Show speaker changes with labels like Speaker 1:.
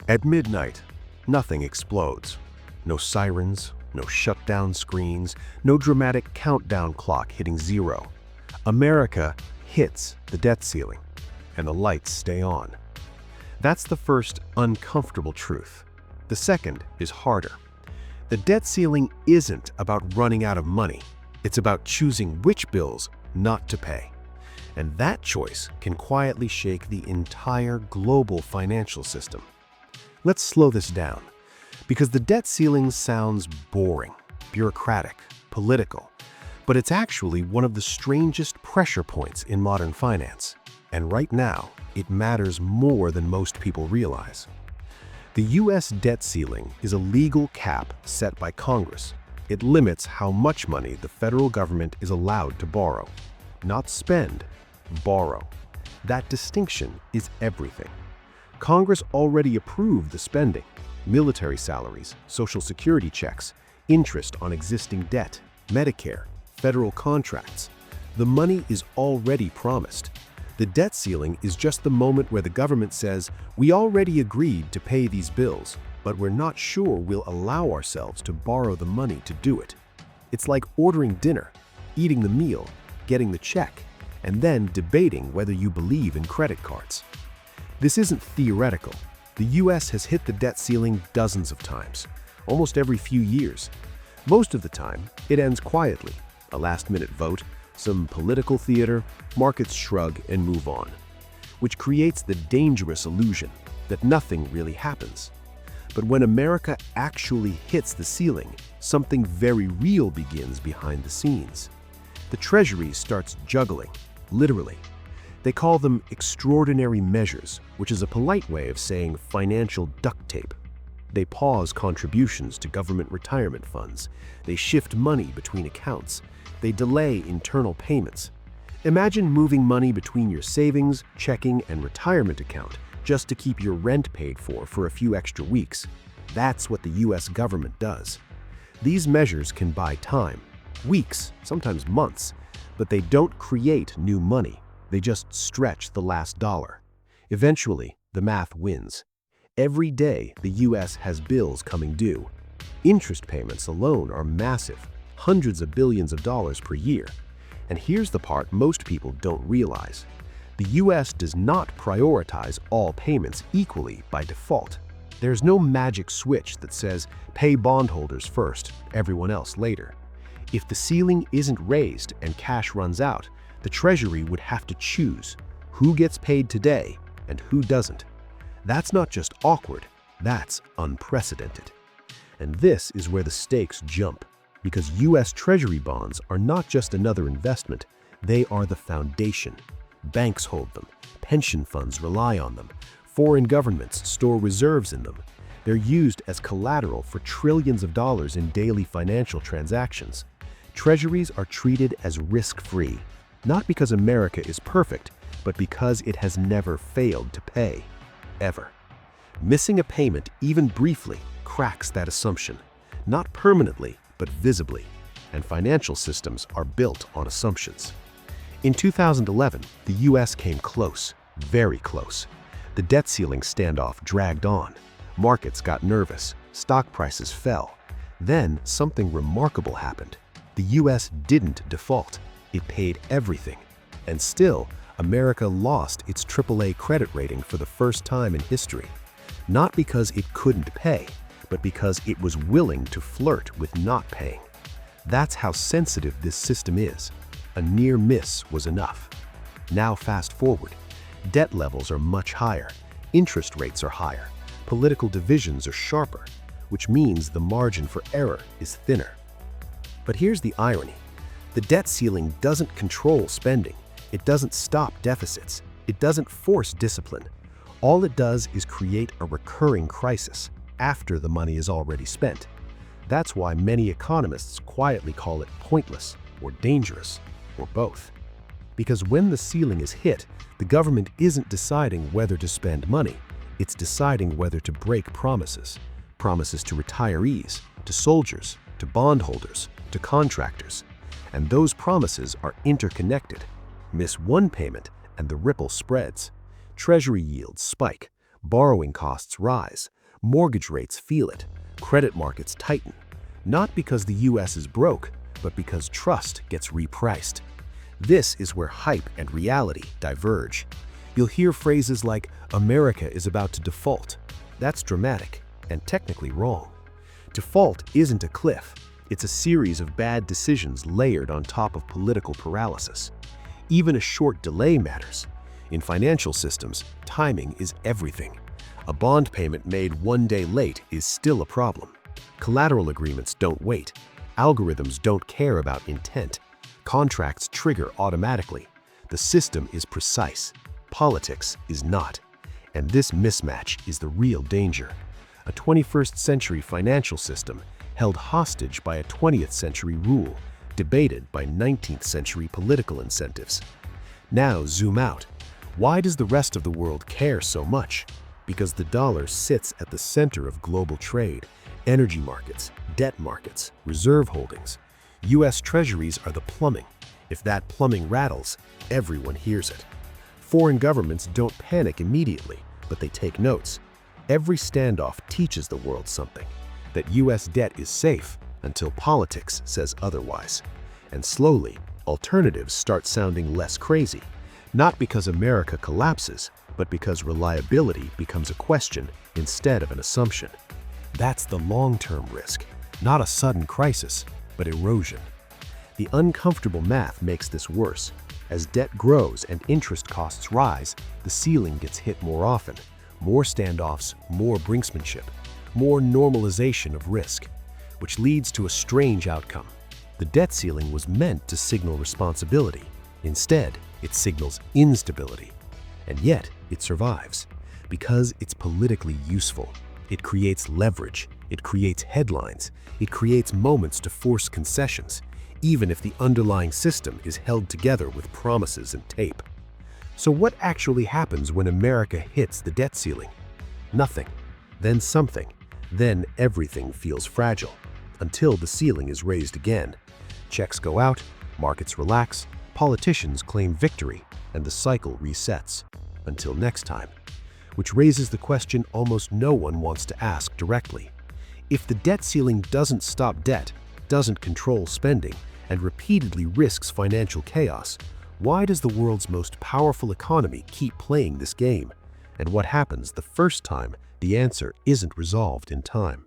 Speaker 1: At midnight, nothing explodes. No sirens, no shutdown screens, no dramatic countdown clock hitting zero. America hits the debt ceiling, and the lights stay on. That's the first uncomfortable truth. The second is harder. The debt ceiling isn't about running out of money. It's about choosing which bills not to pay. And that choice can quietly shake the entire global financial system. Let's slow this down, because the debt ceiling sounds boring, bureaucratic, political, but it's actually one of the strangest pressure points in modern finance. And right now, it matters more than most people realize. The U.S. debt ceiling is a legal cap set by Congress. It limits how much money the federal government is allowed to borrow. Not spend, borrow. That distinction is everything. Congress already approved the spending: military salaries, Social Security checks, interest on existing debt, Medicare, federal contracts. The money is already promised. The debt ceiling is just the moment where the government says, we already agreed to pay these bills, but we're not sure we'll allow ourselves to borrow the money to do it. It's like ordering dinner, eating the meal, getting the check, and then debating whether you believe in credit cards. This isn't theoretical. The U.S. has hit the debt ceiling dozens of times, almost every few years. Most of the time, it ends quietly: a last-minute vote, some political theater, markets shrug and move on, which creates the dangerous illusion that nothing really happens. But when America actually hits the ceiling, something very real begins behind the scenes. The Treasury starts juggling, literally. They call them extraordinary measures, which is a polite way of saying financial duct tape. They pause contributions to government retirement funds. They shift money between accounts. They delay internal payments. Imagine moving money between your savings, checking, and retirement account just to keep your rent paid for a few extra weeks. That's what the U.S. government does. These measures can buy time, weeks, sometimes months, but they don't create new money. They just stretch the last dollar. Eventually, the math wins. Every day, the U.S. has bills coming due. Interest payments alone are massive, hundreds of billions of dollars per year. And here's the part most people don't realize. The U.S. does not prioritize all payments equally by default. There's no magic switch that says, pay bondholders first, everyone else later. If the ceiling isn't raised and cash runs out, the Treasury would have to choose who gets paid today and who doesn't. That's not just awkward, that's unprecedented. And this is where the stakes jump, because U.S. Treasury bonds are not just another investment, they are the foundation. Banks hold them, pension funds rely on them, foreign governments store reserves in them. They're used as collateral for trillions of dollars in daily financial transactions. Treasuries are treated as risk-free, not because America is perfect, but because it has never failed to pay, ever. Missing a payment, even briefly, cracks that assumption, not permanently, but visibly, and financial systems are built on assumptions. In 2011, the U.S. came close, very close. The debt ceiling standoff dragged on. Markets got nervous, stock prices fell. Then something remarkable happened. The U.S. didn't default. It paid everything. And still, America lost its AAA credit rating for the first time in history. Not because it couldn't pay, but because it was willing to flirt with not paying. That's how sensitive this system is. A near miss was enough. Now fast forward. Debt levels are much higher. Interest rates are higher. Political divisions are sharper, which means the margin for error is thinner. But here's the irony. The debt ceiling doesn't control spending. It doesn't stop deficits. It doesn't force discipline. All it does is create a recurring crisis after the money is already spent. That's why many economists quietly call it pointless or dangerous, or both. Because when the ceiling is hit, the government isn't deciding whether to spend money. It's deciding whether to break promises. Promises to retirees, to soldiers, to bondholders, to contractors. And those promises are interconnected. Miss one payment and the ripple spreads. Treasury yields spike. Borrowing costs rise, mortgage rates feel it, credit markets tighten. Not because the US is broke, but because trust gets repriced. This is where hype and reality diverge. You'll hear phrases like, "America is about to default." That's dramatic and technically wrong. Default isn't a cliff. It's a series of bad decisions layered on top of political paralysis. Even a short delay matters. In financial systems, timing is everything. A bond payment made one day late is still a problem. Collateral agreements don't wait. Algorithms don't care about intent. Contracts trigger automatically. The system is precise. Politics is not. And this mismatch is the real danger. A 21st century financial system held hostage by a 20th century rule, debated by 19th century political incentives. Now zoom out. Why does the rest of the world care so much? Because the dollar sits at the center of global trade, energy markets, debt markets, reserve holdings. US Treasuries are the plumbing. If that plumbing rattles, everyone hears it. Foreign governments don't panic immediately, but they take notes. Every standoff teaches the world something, that US debt is safe until politics says otherwise. And slowly, alternatives start sounding less crazy, not because America collapses, but because reliability becomes a question instead of an assumption. That's the long-term risk, not a sudden crisis, but erosion. The uncomfortable math makes this worse. As debt grows and interest costs rise, the ceiling gets hit more often. More standoffs, more brinksmanship, more normalization of risk, which leads to a strange outcome. The debt ceiling was meant to signal responsibility. Instead, it signals instability. And yet, it survives because it's politically useful. It creates leverage, it creates headlines, it creates moments to force concessions, even if the underlying system is held together with promises and tape. So what actually happens when America hits the debt ceiling? Nothing, then something, then everything feels fragile, until the ceiling is raised again. Checks go out, markets relax, politicians claim victory, and the cycle resets. Until next time. Which raises the question almost no one wants to ask directly. If the debt ceiling doesn't stop debt, doesn't control spending, and repeatedly risks financial chaos, why does the world's most powerful economy keep playing this game? And what happens the first time the answer isn't resolved in time?